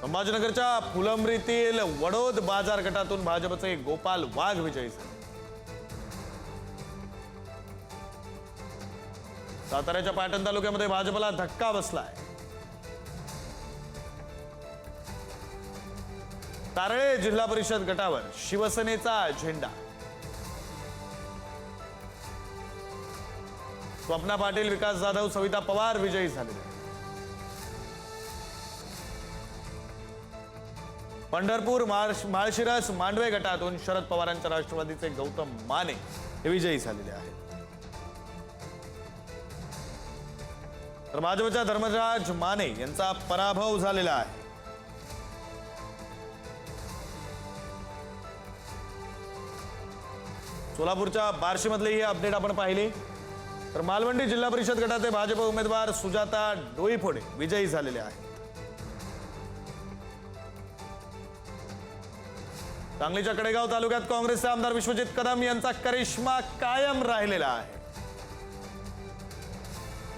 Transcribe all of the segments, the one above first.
संभाजीनगरच्या फुलंब्रीतील वडोद बाजार गटातून भाजपचे गोपाल वाघ विजयी झाले। साताऱ्याच्या पाटण तालुक्यामध्ये भाजपला धक्का बसलाय। तारळे जिल्हा परिषद गटावर शिवसेनेचा झेंडा। स्वप्ना पाटील, विकास जाधव, सविता पवार विजयी झाले। पंढरपूर माळशिरस मांडवे गटातून शरद पवारांच्या राष्ट्रवादीचे गौतम माने हे विजयी झालेले आहेत। तर भाजपच्या धर्मराज माने यांचा पराभव झालेला आहे। सोलापूरच्या बार्शीमधली ही अपडेट आपण पाहिली। तर मालवंडी जिल्हा परिषद गटाचे भाजप उमेदवार सुजाता डोईफोडे विजयी झालेले आहेत। सांगलीच्या कडेगाव तालुक्यात काँग्रेसचे आमदार विश्वजित कदम यांचा करिश्मा कायम राहिलेला आहे।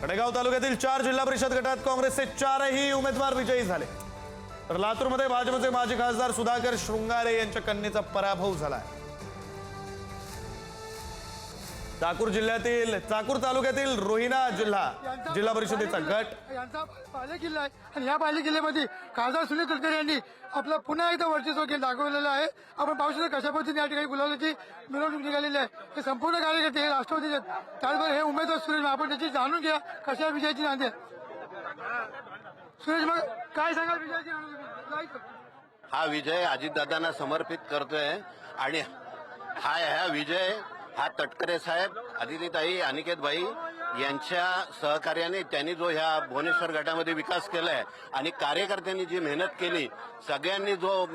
कडेगाव तालुक्यातील 4 जिल्हा परिषद गटात काँग्रेसचे 4ही उमेदवार विजयी झाले। तर लातूरमध्ये भाजपचे माजी खासदार सुधाकर शृंगारे यांच्या कन्येचा पराभव झाला आहे। चाकूर तालुक्यातील रोहिणा जिल्हा परिषदेचा गट यांचा बालेकिल्ला आहे आणि या बालेकिल्ल्यामध्ये खासदार सुनील तटकरे यांनी आपलं पुन्हा एकदा वर्चस्व दाखवलेलं आहे। आपण पाहू शकतो कशा पद्धतीने या ठिकाणी गुलालाची मिरवणूक निघालेली आहे। हे संपूर्ण कार्यकर्ते हे राष्ट्रवादीचे आहेत। त्याचबरोबर हे उमेदवार सुरेश, आपण त्याची जाणून घ्या कशा विजयाची नांदी आहे। सुरेश, मग काय सांगाल विजयाची नांदी? हा विजय अजितदादांना समर्पित करतोय आणि हा विजय हा तटकरे साहेब, अदितीताई, अनिकेतभाई यांच्या सहकार्याने त्यांनी जो ह्या भुवनेश्वर गटामध्ये विकास केलाय आणि कार्यकर्त्यांनी जी मेहनत केली, सगळ्यांनी जो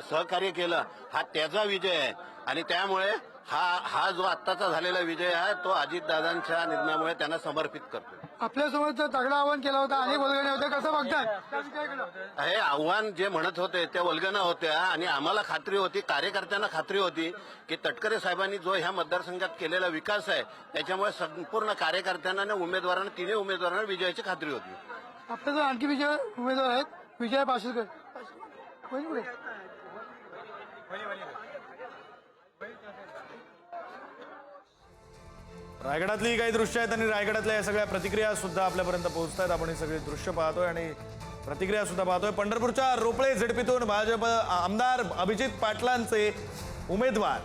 सहकार्य केलं, हा त्याचा विजय आहे। आणि त्यामुळे हा जो आत्ताचा झालेला विजय आहे तो अजितदादांच्या निर्णयामुळे त्यांना समर्पित करतो। आपल्यासमोर तगडं आव्हान केलं होतं आणि बोलगणे होते, कसं बघताय? हे आव्हान जे म्हणत होते त्या वल्गना होत्या आणि आम्हाला खात्री होती, कार्यकर्त्यांना खात्री होती की तटकरे साहेबांनी जो ह्या मतदारसंघात केलेला विकास आहे त्याच्यामुळे संपूर्ण कार्यकर्त्यांना आणि उमेदवारांना, तिन्ही उमेदवारांना विजयाची खात्री होती। आपल्या जो आणखी विजय उमेदवार आहेत, विजय पाशेकर, रायगडातली काही दृश्य आहेत आणि रायगडातल्या या सगळ्या प्रतिक्रिया सुद्धा आपल्यापर्यंत पोहोचतात। आपण ही सगळी दृश्य पाहतोय आणि प्रतिक्रिया सुद्धा पाहतोय। पंढरपूरच्या रोपळे झेडपीतून भाजप आमदार अभिजित पाटलांचे उमेदवार,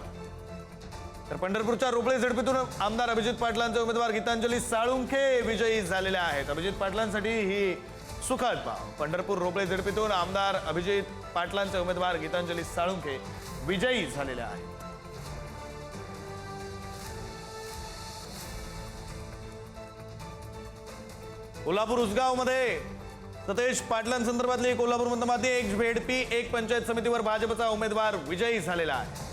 तर पंढरपूरच्या रोपळे झेडपीतून आमदार अभिजित पाटलांचे उमेदवार गीतांजली साळुंखे विजयी झालेले आहेत। अभिजित पाटलांसाठी ही सुखद बाब। पंढरपूर रोपळे झेडपीतून आमदार अभिजित पाटलांचे उमेदवार गीतांजली साळुंखे विजयी झालेले आहेत। कोल्हापूर उसगावमध्ये सतेज पाटलांसंदर्भातली कोल्हापूरमध्ये माती, एक झेडपी एक पंचायत समितीवर भाजपचा उमेदवार विजयी झालेला आहे।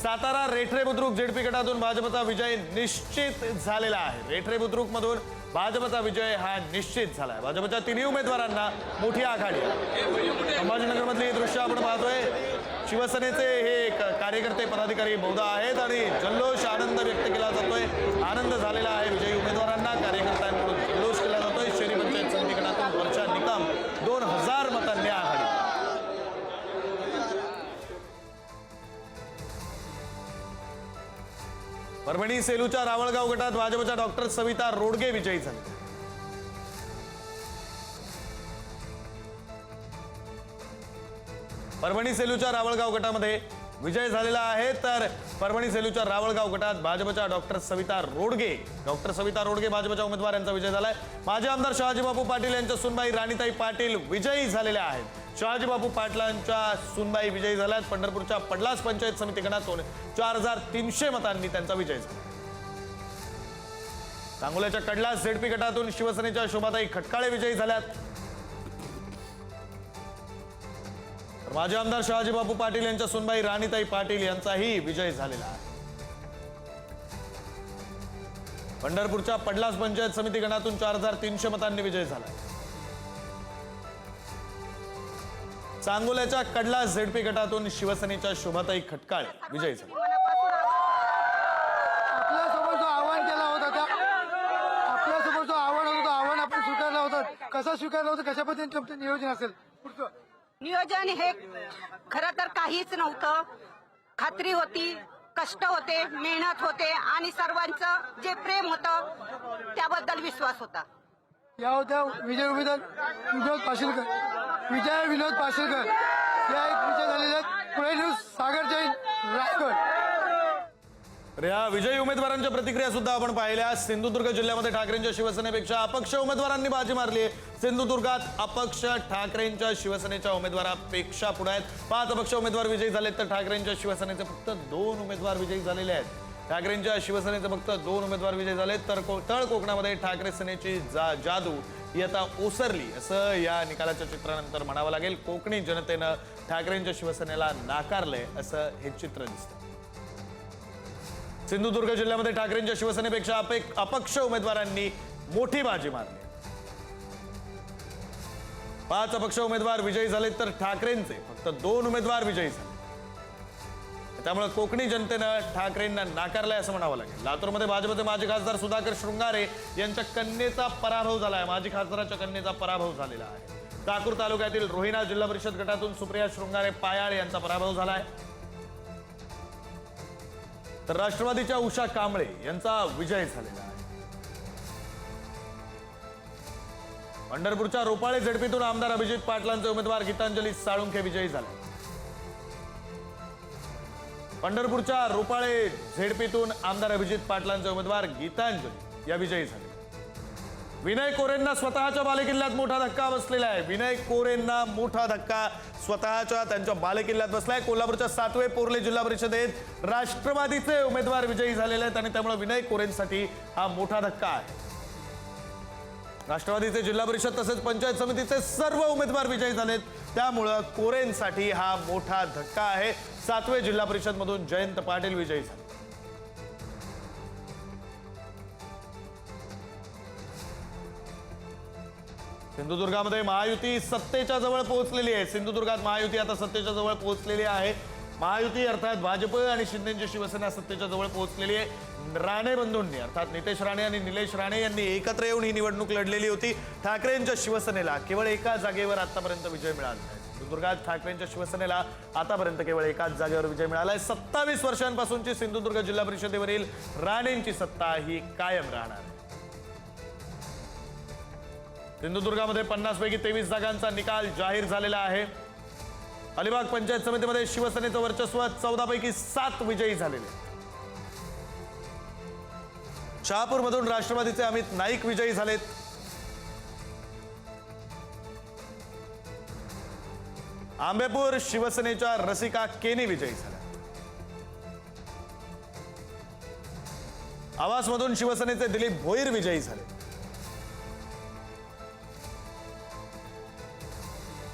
सातारा रेठरे बुद्रुक झेडपी गटातून भाजपचा विजय निश्चित झालेला आहे। रेठरे बुद्रुक मधून भाजपचा विजय हा निश्चित झाला आहे। भाजपच्या तिन्ही उमेदवारांना मोठी आघाडी आहे। संभाजीनगरमधली हे दृश्य आपण पाहतोय। शिवसेनेचे हे कार्यकर्ते, पदाधिकारी बहुधा आहेत आणि जल्लोष, आनंद व्यक्त केला जातोय। आनंद झालेला आहे विजयी उमेदवारांना, कार्यकर्त्यांकडून जल्लोष केला जातोय। शहरी पंचायत समिती गटातून वरच्या निकम 2000 मतांनी आघाडी। परभणी सेलूच्या रावळगाव गटात भाजपच्या डॉक्टर सविता रोडगे विजयी झाले। परभणी सेलूच्या रावळगाव गटामध्ये विजय झालेला आहे। तर परभणी सेलूच्या रावळगाव गटात भाजपच्या डॉक्टर सविता रोडगे भाजपच्या उमेदवार यांचा विजय झालाय। माजी आमदार शहाजीबापू पाटील यांच्या सुनबाई राणीताई पाटील विजयी झालेल्या आहेत। शहाजीबापू पाटलांच्या सुनबाई विजयी झाल्यात। पंढरपूरच्या पडलास पंचायत समिती गणातून 4300 मतांनी त्यांचा विजय झाला। सांगोल्याच्या कडलास झेडपी गटातून शिवसेनेच्या शोभाताई खटकाळे विजयी झाल्यात। माजी आमदार शहाजीबापू पाटील यांच्या सुनबाई राणीताई पाटील यांचाही विजय झालेला आहे। पंढरपूरच्या पडलास पंचायत समिती गणातून 4300 मतांनी विजय झाला। सांगोल्याच्या कडलास झेडपी गटातून शिवसेनेच्या शोभाताई खटकाळे विजयी झाले। आपल्यासमोर जो आव्हान केला होता, आपल्यासमोर जो आव्हान होतं, आव्हान आपण स्वीकारलं होतं, कसा स्वीकारला होता, कशा पद्धतीने तुमचं नियोजन असेल पुढचं? नियोजन हे खरं तर काहीच नव्हतं. खात्री होती, कष्ट होते, मेहनत होते आणि सर्वांचं जे प्रेम होतं त्याबद्दल विश्वास होता. या होत्या विजय उमेदवार विनोद पाशीलकर या एक विजय झालेले आहेत. पुणे न्यूज, सागर जैन, रायगड. तर या विजयी उमेदवारांच्या प्रतिक्रिया सुद्धा आपण पाहिल्या. सिंधुदुर्ग जिल्ह्यामध्ये ठाकरेंच्या शिवसेनेपेक्षा अपक्ष उमेदवारांनी बाजी मारली आहे. सिंधुदुर्गात अपक्ष ठाकरेंच्या शिवसेनेच्या उमेदवारापेक्षा पुढे आहेत. 5 अपक्ष उमेदवार विजयी झालेत, तर ठाकरेंच्या शिवसेनेचे फक्त 2 उमेदवार विजयी झालेले आहेत. ठाकरेंच्या शिवसेनेचे फक्त 2 उमेदवार विजयी झालेत, तर तळ कोकणामध्ये ठाकरे सेनेची जादू ही आता ओसरली असं या निकालाच्या चित्रानंतर म्हणावं लागेल. कोकणी जनतेनं ठाकरेंच्या शिवसेनेला नाकारलंय असं हे चित्र दिसतं. सिंधुदुर्ग जिल्ह्यामध्ये ठाकरेंच्या शिवसेनेपेक्षा अपक्ष उमेदवारांनी मोठी बाजी मारली. 5 अपक्ष उमेदवार विजयी झालेत, तर ठाकरेंचे फक्त 2 उमेदवार विजयी झाले. त्यामुळे कोकणी जनतेनं ठाकरेंना नाकारलंय असं म्हणावं लागेल. लातूरमध्ये भाजपचे माजी खासदार सुधाकर शृंगारे यांच्या कन्येचा पराभव झालाय. माजी खासदाराच्या कन्येचा पराभव झालेला आहे. चाकूर तालुक्यातील रोहिणा जिल्हा परिषद गटातून सुप्रिया शृंगारे पायाळ यांचा पराभव झालाय. तर राष्ट्रवादीच्या उषा कांबळे यांचा विजय झालेला आहे. पंढरपूरच्या रोपाळे झेडपीतून आमदार अभिजित पाटलांचे उमेदवार गीतांजली साळुंखे विजयी झाले. पंढरपूरच्या रोपाळे झेडपीतून आमदार अभिजित पाटलांचे उमेदवार गीतांजली या विजयी झाले. विनय कोरेंना स्वतःच्या बालेकिल्ल्यात मोठा धक्का बसलेला आहे. विनय कोरेंना मोठा धक्का स्वतःच्या त्यांच्या बालेकिल्ल्यात बसलाय. कोल्हापूरच्या 7वे पोर्ले जिल्हा परिषदेत राष्ट्रवादीचे उमेदवार विजयी झालेले आहेत आणि त्यामुळे विनय कोरेंसाठी हा मोठा धक्का आहे. राष्ट्रवादीचे जिल्हा परिषद तसेच पंचायत समितीचे सर्व उमेदवार विजयी झालेत, त्यामुळं कोरेंसाठी हा मोठा धक्का आहे. 7वे जिल्हा परिषद मधून जयंत पाटील विजयी झाले. सिंधुदुर्गामध्ये महायुती सत्तेच्या जवळ पोहोचलेली आहे. सिंधुदुर्गात महायुती आता सत्तेच्या जवळ पोहोचलेली आहे. महायुती अर्थात भाजप आणि शिंदेची शिवसेना सत्तेच्या जवळ पोहोचलेली आहे. राणे बंधूंनी अर्थात नितेश राणे आणि निलेश राणे यांनी एकत्र येऊन ही निवडणूक लढलेली होती. ठाकरेंच्या शिवसेनेला केवळ एका जागेवर आतापर्यंत विजय मिळाला आहे. सिंधुदुर्गात ठाकरेंच्या शिवसेनेला आतापर्यंत केवळ एकाच जागेवर विजय मिळाला आहे. 27 वर्षांपासूनची सिंधुदुर्ग जिल्हा परिषदेवरील राणेंची सत्ता ही कायम राहणार आहे. सिंधुदुर्गामध्ये 50 पैकी 23 जागांचा निकाल जाहीर झालेला आहे. अलिबाग पंचायत समितीमध्ये शिवसेनेचं वर्चस्व 14 पैकी 7 विजयी झालेले. शहापूरमधून राष्ट्रवादीचे अमित नाईक विजयी झालेत. आंबेपूर शिवसेनेच्या रसिका केनी विजयी झाल्या. आवासमधून शिवसेनेचे दिलीप भोईर विजयी झाले.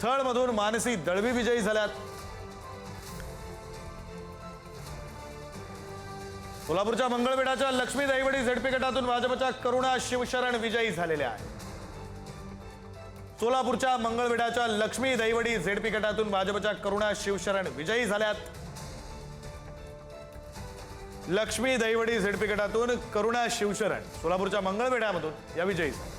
थळमधून मानसी दळवी विजयी झाल्यात. कोल्हापूरच्या मंगळवेढाच्या लक्ष्मी दहिवडी झेडपी गटातून भाजपच्या करुणा शिवशरण विजयी झालेल्या आहेत. सोलापूरच्या मंगळवेढाच्या लक्ष्मी दहिवडी झेडपी गटातून भाजपच्या करुणा शिवशरण विजयी झाल्यात. लक्ष्मी दहिवडी झेडपी गटातून करुणा शिवशरण सोलापूरच्या मंगळवेढ्यामधून या विजयी झाल्या.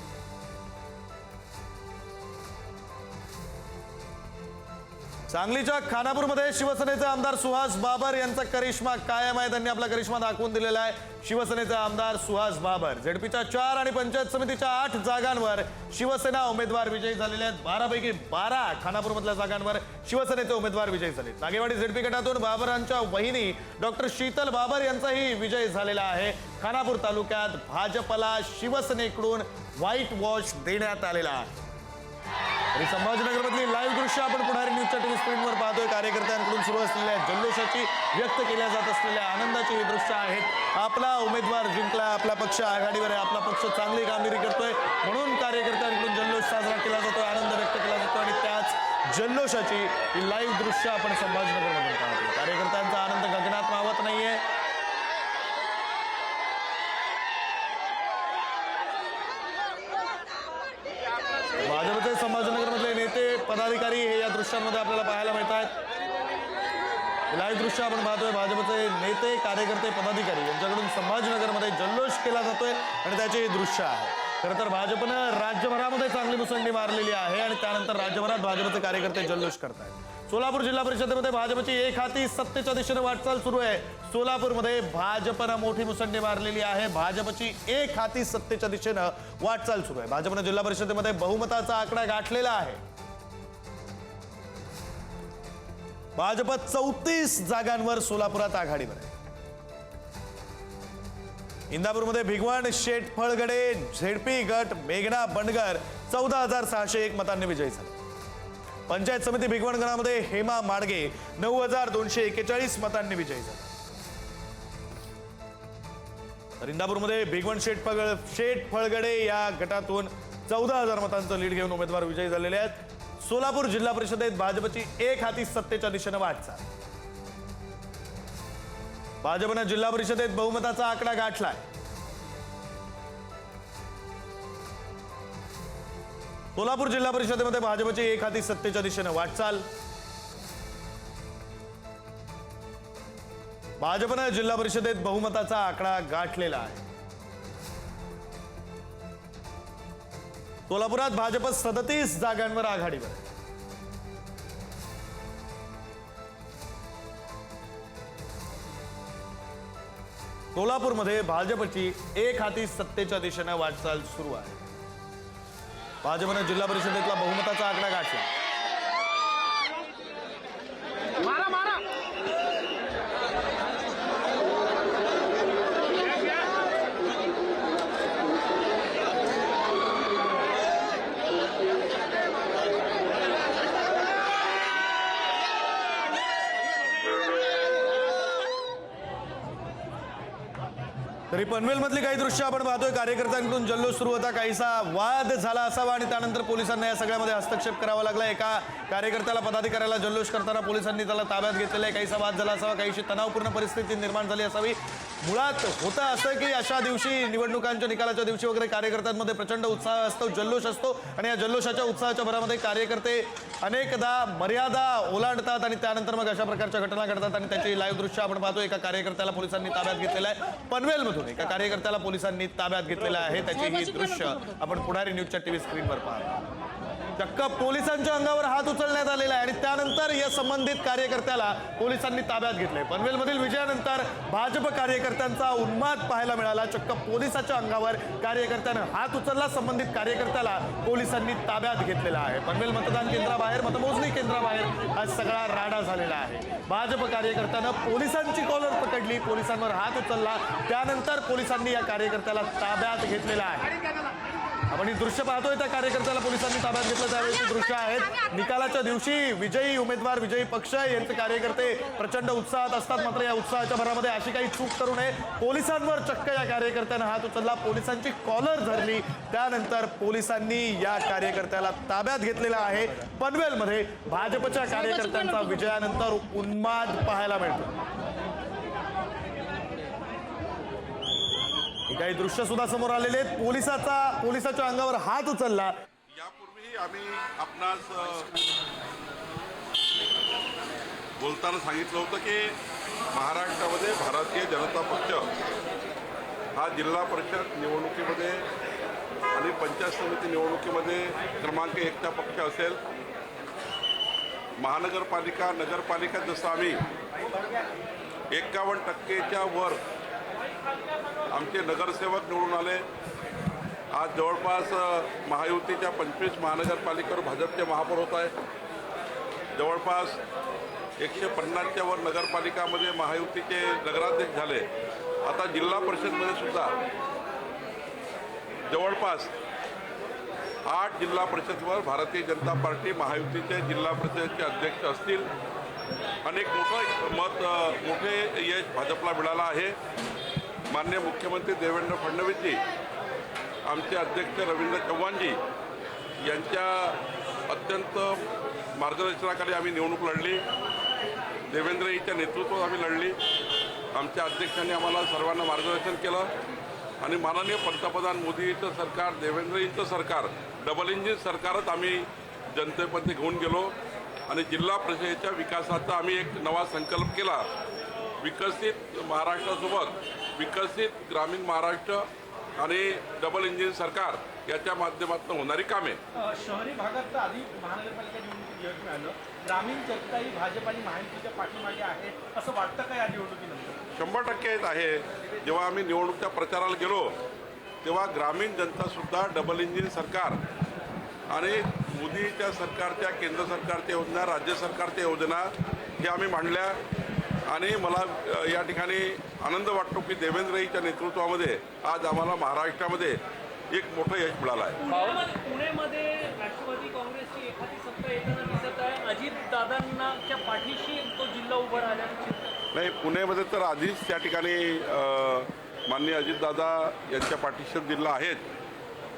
सांगलीच्या खानापूरमध्ये शिवसेनेचे आमदार सुहास बाबर यांचा करिश्मा कायम आहे. त्यांनी आपला करिश्मा दाखवून दिलेला आहे. शिवसेनेचे आमदार सुहास बाबर झेडपीच्या 4 आणि पंचायत समितीच्या 8 जागांवर शिवसेना उमेदवार विजयी झालेले आहेत. 12 पैकी 12 खानापूरमधल्या जागांवर शिवसेनेचे उमेदवार विजयी झाले. नागेवाडी झेडपी गटातून बाबरांच्या वहिनी डॉक्टर शीतल बाबर यांचाही विजय झालेला आहे. खानापूर तालुक्यात भाजपला शिवसेनेकडून व्हाईट वॉश देण्यात आलेला आहे. आणि संभाजीनगरमधली लाईव्ह दृश्य आपण पुढारी न्यूजच्या टीव्ही स्क्रीनवर पाहतोय. कार्यकर्त्यांकडून सुरू असलेल्या जल्लोषाची, व्यक्त केल्या जात असलेल्या आनंदाची ही दृश्य आहेत. आपला उमेदवार जिंकला, आपला पक्ष आघाडीवर आहे, आपला पक्ष चांगली कामगिरी करतोय म्हणून कार्यकर्त्यांकडून जल्लोष साजरा केला जातोय, आनंद व्यक्त केला जातो आणि त्याच जल्लोषाची ही लाईव्ह दृश्य आपण संभाजीनगरमध्ये पाहतोय. कार्यकर्त्यांचा आनंद गगनात मावत नाहीये. भाजपचे संभाजीनगरमधले नेते पदाधिकारी हे या दृश्यांमध्ये आपल्याला पाहायला मिळत आहेत. लाईव्ह दृश्य आपण पाहतोय. भाजपचे नेते, कार्यकर्ते, पदाधिकारी यांच्याकडून संभाजीनगरमध्ये जल्लोष केला जातोय आणि त्याचे हे दृश्य आहे. खरं तर भाजपनं राज्यभरामध्ये चांगली मुसंडी मारलेली आहे आणि त्यानंतर राज्यभरात भाजपचे कार्यकर्ते जल्लोष करतायत। सोलापूर जिल्हा परिषदेमध्ये भाजपची एक हाती सत्तेच्या दिशेने वाटचाल सुरू आहे। सोलापूरमध्ये भाजपनं मोठी मुसंडी मारलेली आहे। भाजपची एक हाती सत्तेच्या दिशेने वाटचाल सुरू आहे। भाजपनं जिल्हा परिषदेमध्ये बहुमताचा आकडा गाठलेला आहे। भाजप 34 जागांवर सोलापुरात आघाडीवर आहे। इंदापूरमध्ये भिगवण शेटफळगडे झेडपी गट मेघना बंडगर 14,601 मतांनी विजयी झाले। पंचायत समिती भिगवण गणामध्ये हेमा माडगे 9,241 मतांनी विजयी झाले। तर इंदापूरमध्ये भिगवण शेटफळगडे या गटातून 14,000 मतांचं लीड घेऊन उमेदवार विजयी झालेले आहेत। सोलापूर जिल्हा परिषदेत भाजपची एक हाती सत्तेच्या दिशेने वाटचाल। भाजपनं जिल्हा परिषदेत बहुमताचा आकडा गाठलाय। सोलापूर जिल्हा परिषदेमध्ये भाजपची एक हाती सत्तेच्या दिशेने वाटचाल। भाजपनं जिल्हा परिषदेत बहुमताचा आकडा गाठलेला आहे। सोलापुरात भाजप 37 जागांवर आघाडीवर आहे। सोलापूरमध्ये भाजपची एक हाती सत्तेच्या दिशेने वाटचाल सुरू आहे। भाजपनं जिल्हा परिषदेतला बहुमताचा आकडा गाठला। तरी पनवेलमधली काही दृश्य आपण पाहतोय। कार्यकर्त्यांकडून जल्लोष सुरू होता, काहीसा वाद झाला असावा आणि त्यानंतर पोलिसांना या सगळ्यामध्ये हस्तक्षेप करावा लागला। एका कार्यकर्त्याला पदाधिकाऱ्याला जल्लोष करताना पोलिसांनी त्याला ताब्यात घेतलेलं आहे। काहीसा वाद झाला असावा, काहीशी तणावपूर्ण परिस्थिती निर्माण झाली असावी। मुळात होतं असं की अशा दिवशी निवडणुकांच्या निकालाच्या दिवशी वगैरे कार्यकर्त्यांमध्ये प्रचंड उत्साह असतो, जल्लोष असतो आणि या जल्लोषाच्या उत्साहाच्या भरामध्ये कार्यकर्ते अनेकदा मर्यादा ओलांडतात आणि त्यानंतर मग अशा प्रकारच्या घटना घडतात आणि त्याची लाईव्ह दृश्य आपण पाहतो। एका कार्यकर्त्याला पोलिसांनी ताब्यात घेतलेलं आहे। पनवेलमधून एका कार्यकर्त्याला पोलिसांनी ताब्यात घेतलेलं आहे। त्याची ही दृश्य आपण पुढारी न्यूजच्या टीव्ही स्क्रीनवर पाहतो। चक्क पोलिसांच्या अंगावर हात उचलण्यात आलेला आहे आणि त्यानंतर या संबंधित कार्यकर्त्याला पोलिसांनी ताब्यात घेतलंय। पनवेलमधील विजयानंतर भाजप कार्यकर्त्यांचा उन्माद पाहायला मिळाला। चक्क पोलिसाच्या अंगावर कार्यकर्त्यानं हात उचलला। संबंधित कार्यकर्त्याला पोलिसांनी ताब्यात घेतलेला आहे। पनवेल मतदान केंद्राबाहेर, मतमोजणी केंद्राबाहेर आज सगळा राडा झालेला आहे। भाजप कार्यकर्त्यानं पोलिसांची कॉलर पकडली, पोलिसांवर हात उचलला, त्यानंतर पोलिसांनी या कार्यकर्त्याला ताब्यात घेतलेला आहे। आपण ही दृश्य पाहतोय, त्या कार्यकर्त्याला पोलिसांनी ताब्यात घेतलं त्यावेळेची दृश्य आहेत। निकालाच्या दिवशी विजयी उमेदवार, विजयी पक्ष यांचे कार्यकर्ते प्रचंड उत्साहात असतात, मात्र या उत्साहाच्या भरामध्ये अशी काही चूक करू नये। पोलिसांवर चक्क या कार्यकर्त्यानं हात उचलला, पोलिसांची कॉलर धरली, त्यानंतर पोलिसांनी या कार्यकर्त्याला ताब्यात घेतलेला आहे। पनवेलमध्ये भाजपच्या कार्यकर्त्यांचा विजयानंतर उन्माद पाहायला मिळतो। काही दृश्य सुद्धा समोर आलेले आहेत। पोलिसाच्या अंगावर हात उचलला। यापूर्वी आम्ही आपणास बोलताना सांगितलं होतं की महाराष्ट्रामध्ये भारतीय जनता पक्ष हा जिल्हा परिषद निवडणुकीमध्ये आणि पंचायत समिती निवडणुकीमध्ये क्रमांक 1चा पक्ष असेल। महानगरपालिका, नगरपालिका जसं आम्ही 51%च्या वर आमचे नगरसेवक निवडून आले। आज जवळपास महायुतीच्या 25 महानगरपालिकेवर भाजपचे महापौर होत आहे। जवळपास 150च्या वर नगरपालिकामध्ये महायुतीचे नगराध्यक्ष झाले। आता जिल्हा परिषदमध्ये सुद्धा जवळपास 8 जिल्हा परिषदवर भारतीय जनता पार्टी महायुतीचे जिल्हा परिषदेचे अध्यक्ष असतील। अनेक मोठे यश भाजपला मिळालं आहे। माननीय मुख्यमंत्री देवेंद्र फडणवीसजी, आमचे अध्यक्ष रवींद्र चव्हाणजी यांच्या अत्यंत मार्गदर्शनाखाली आम्ही निवडणूक लढली। देवेंद्रजीच्या नेतृत्वात आम्ही लढली। आमच्या अध्यक्षांनी आम्हाला सर्वांना मार्गदर्शन केलं आणि माननीय पंतप्रधान मोदींचं सरकार, देवेंद्रजींचं सरकार, डबल इंजिन सरकारच आम्ही जनतेमध्ये घेऊन गेलो आणि जिल्हा परिषदेच्या विकासाचा आम्ही एक नवा संकल्प केला। विकसित महाराष्ट्रासोबत विकसित ग्रामीण महाराष्ट्र आणि डबल इंजिन सरकार याच्या माध्यमातून होणारी कामे. शहरी भागात तर आधी महानगरपालिका निवडणुकीत यश मिळालं, ग्रामीण जनताही भाजप आणि महायुतीच्या पाठीमागे आहे असं वाटतं का या निवडणुकीनंतर? 100% आहे. जेव्हा आम्ही निवडणुकीच्या प्रचाराला गेलो तेव्हा ग्रामीण जनतासुद्धा डबल इंजिन सरकार आणि मोदीच्या सरकारच्या, केंद्र सरकारच्या योजना, राज्य सरकारच्या योजना हे आम्ही मांडल्या. आणि मला या ठिकाणी आनंद वाटतो की देवेंद्रजीच्या नेतृत्वामध्ये आज आम्हाला महाराष्ट्रामध्ये एक मोठं यश मिळालं आहे. पुणेमध्ये राष्ट्रवादी काँग्रेसची एखादी सत्ता येताना दिसत आहे. अजित दादांच्या पाठीशी तो जिल्हा उभा राहिल्याचं चित्र नाही, पुणेमध्ये तर आधीच त्या ठिकाणी माननीय अजितदादा यांच्या पाठीशी जिल्हा आहेत.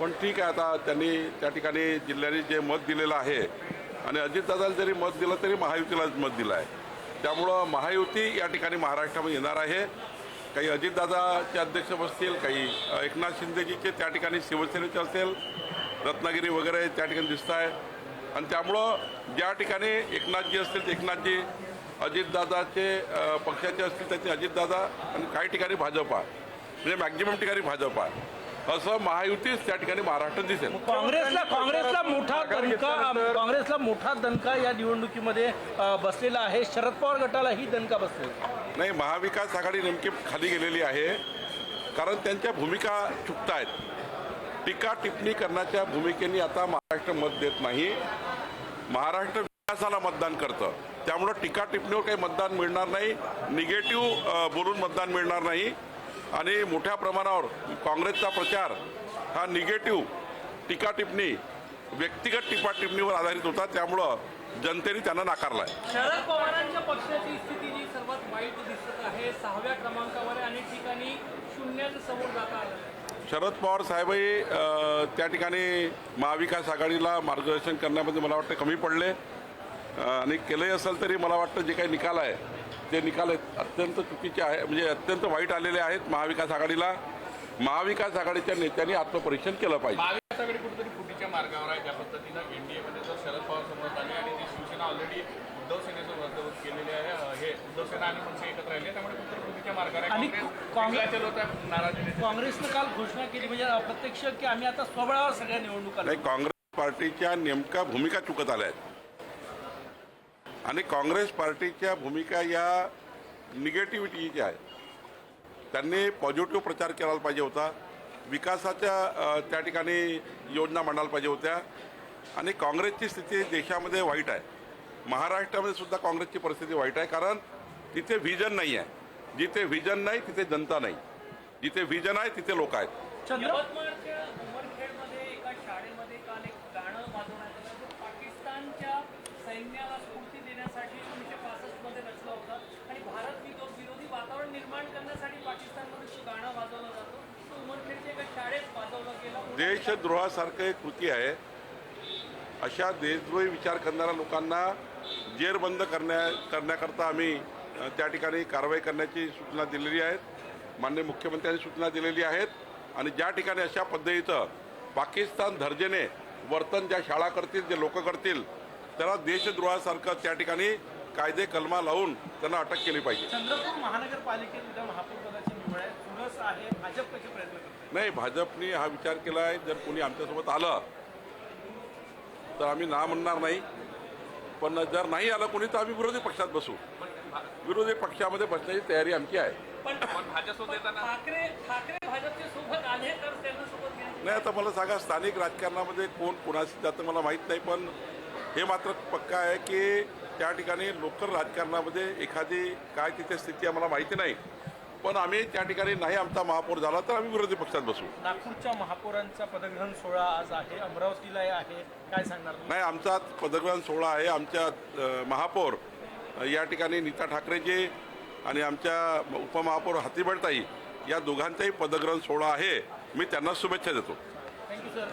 पण ठीक आहे, आता त्यांनी त्या ठिकाणी जिल्ह्याने जे मत दिलेलं आहे आणि अजितदादाला जरी मत दिलं तरी महायुतीलाच मत दिलं आहे. त्यामुळं महायुती या ठिकाणी महाराष्ट्रामध्ये येणार आहे. काही अजितदादाचे अध्यक्ष बसतील, काही एकनाथ शिंदेजीचे त्या ठिकाणी शिवसेनेचे असेल, रत्नागिरी वगैरे त्या ठिकाणी दिसत आहे. आणि त्यामुळं ज्या ठिकाणी एकनाथजी असतील ते एकनाथजी, अजितदादाचे पक्षाचे असतील त्याचे अजितदादा, आणि काही ठिकाणी भाजपा, म्हणजे मॅक्झिमम ठिकाणी भाजपा, असं महायुतीच त्या ठिकाणी महाराष्ट्रात दिसेल. काँग्रेसला मोठा दणका या निवडणुकीमध्ये बसलेला आहे. शरद पवार गटाला ही दणका बसलेला नाही, महाविकास आघाडी नेमकी खाली गेलेली आहे कारण त्यांच्या भूमिका चुकत आहेत. टीका टिप्पणी करण्याच्या भूमिकेने आता महाराष्ट्र मत देत नाही. महाराष्ट्र विकासाला मतदान करतं. त्यामुळं टीका टिप्पणीवर काही मतदान मिळणार नाही, निगेटिव्ह बोलून मतदान मिळणार नाही. आणि मोठ्या प्रमाणावर काँग्रेसचा प्रचार हा निगेटिव्ह टीका टिप्पणी, व्यक्तिगत टीका टिप्पणीवर आधारित होता. त्यामुळं जनतेने त्यांना नाकारला आहे. शरद पवारांच्या पक्षाची स्थिती जी सर्वात वाईट दिसत आहे, 6व्या क्रमांकावर आहे, अनेक ठिकाणी शून्याच्या समोर जात आहे. शरद पवार साहेबही त्या ठिकाणी महाविकास आघाडीला मार्गदर्शन करण्यामध्ये मला वाटतं कमी पडले. आणि केलंही असेल तरी मला वाटतं जे काही निकाल आहे ते निकाल अत्यंत चुकीचे आहे, म्हणजे अत्यंत वाईट आलेले आहेत. महाविकास आघाडीला महाविकास आघाडीच्या नेत्यांनी आत्मपरीक्षण केलं पाहिजे. महाविकास आघाडी कुठेतरी फुटीच्या मार्गावर आहे. ज्या पद्धतीनं एनडीएमध्ये जर शरद पवार समोर आले आणि ती शिवसेना ऑलरेडी उद्धव सेनेसोबत केलेली आहे, हे उद्धव सेना आणि मनसे एकत्र राहिले, त्यामुळे कुठेतरी फुटीच्या मार्गावर आहे. आणि नाराजी काँग्रेसनं काल घोषणा केली, म्हणजे अप्रत्यक्ष की आम्ही आता स्वबळावर सगळ्या निवडणुका नाही, काँग्रेस पार्टीच्या नेमक्या भूमिका चुकत आल्या आहेत. आणि काँग्रेस पार्टीच्या भूमिका या निगेटिव्हिटीच्या आहेत. त्यांनी पॉझिटिव्ह प्रचार केला पाहिजे होता, विकासाच्या त्या ठिकाणी योजना मांडायला पाहिजे होत्या. आणि काँग्रेसची स्थिती देशामध्ये वाईट आहे. महाराष्ट्रामध्ये सुद्धा काँग्रेसची परिस्थिती वाईट आहे कारण तिथे व्हिजन नाही आहे. जिथे व्हिजन नाही तिथे जनता नाही, जिथे व्हिजन आहे तिथे लोक आहेत. यवतमाळच्या उमरखेडमध्ये एका शाळेमध्ये काल एक गाणं वाजवण्यात आलं, जो पाकिस्तानच्या सैन्याला स्फूर्ती देण्यासाठी 1965 मध्ये रचला होता. आणि भारत विरोधी वातावरण निर्माण करण्यासाठी पाकिस्तानमध्ये तो गाणं वाजवलं जातो. तो उमरखेडच्या एका शाळेत वाजवलं गेलं. देशद्रोहासारखं एक कृती आहे. अशा देशद्रोही विचार करणाऱ्या लोकांना जेरबंद करण्याकरता आम्ही त्या ठिकाणी कारवाई करण्याची सूचना दिलेली आहेत. माननीय मुख्यमंत्र्यांनी सूचना दिलेली आहेत. आणि ज्या ठिकाणी अशा पद्धतीचं पाकिस्तान दर्जेने वर्तन ज्या शाळा करतील, जे लोक करतील, त्याला देशद्रोहासारखं त्या ठिकाणी कायदे कलमा लावून त्यांना अटक केली पाहिजे. चंद्रपूर महानगरपालिकेत उद्या महापौर पदाची निवड आहे, चुरस आहे, भाजप कसे प्रयत्न करते? नाही, भाजपने हा विचार केला आहे जर कोणी आमच्यासोबत आलं तर आम्ही ना म्हणणार नाही. पण जर नाही आलं कोणी तर आम्ही विरोधी पक्षात बसू. विरोधी पक्षामध्ये बसण्याची तयारी आमची आहे. पण भाजपसोबत येताना ठाकरे भाजपच्या सोबत आले तर त्यांच्यासोबत घ्यायचं. नाही, आता मला सांगा स्थानिक राजकारणामध्ये कोण कोणाशी जातं मला माहीत नाही. पण हे मात्र पक्का आहे की त्या ठिकाणी लोकल राजकारणामध्ये एखादी काय तिथे स्थिती आम्हाला माहिती नाही. पण आम्ही त्या ठिकाणी नाही आमचा महापौर झाला तर आम्ही विरोधी पक्षात बसू. नागपूरच्या महापौरांचा पदग्रहण सोहळा आज आहे, अमरावतीला आहे, काय सांगणार? नाही, आमचा पदग्रहण सोहळा आहे. आमच्या महापौर या ठिकाणी नीता ठाकरेजी आणि आमच्या उपमहापौर हातीबळताई या दोघांचाही पदग्रहण सोहळा आहे. मी त्यांना शुभेच्छा देतो. Thank you sir.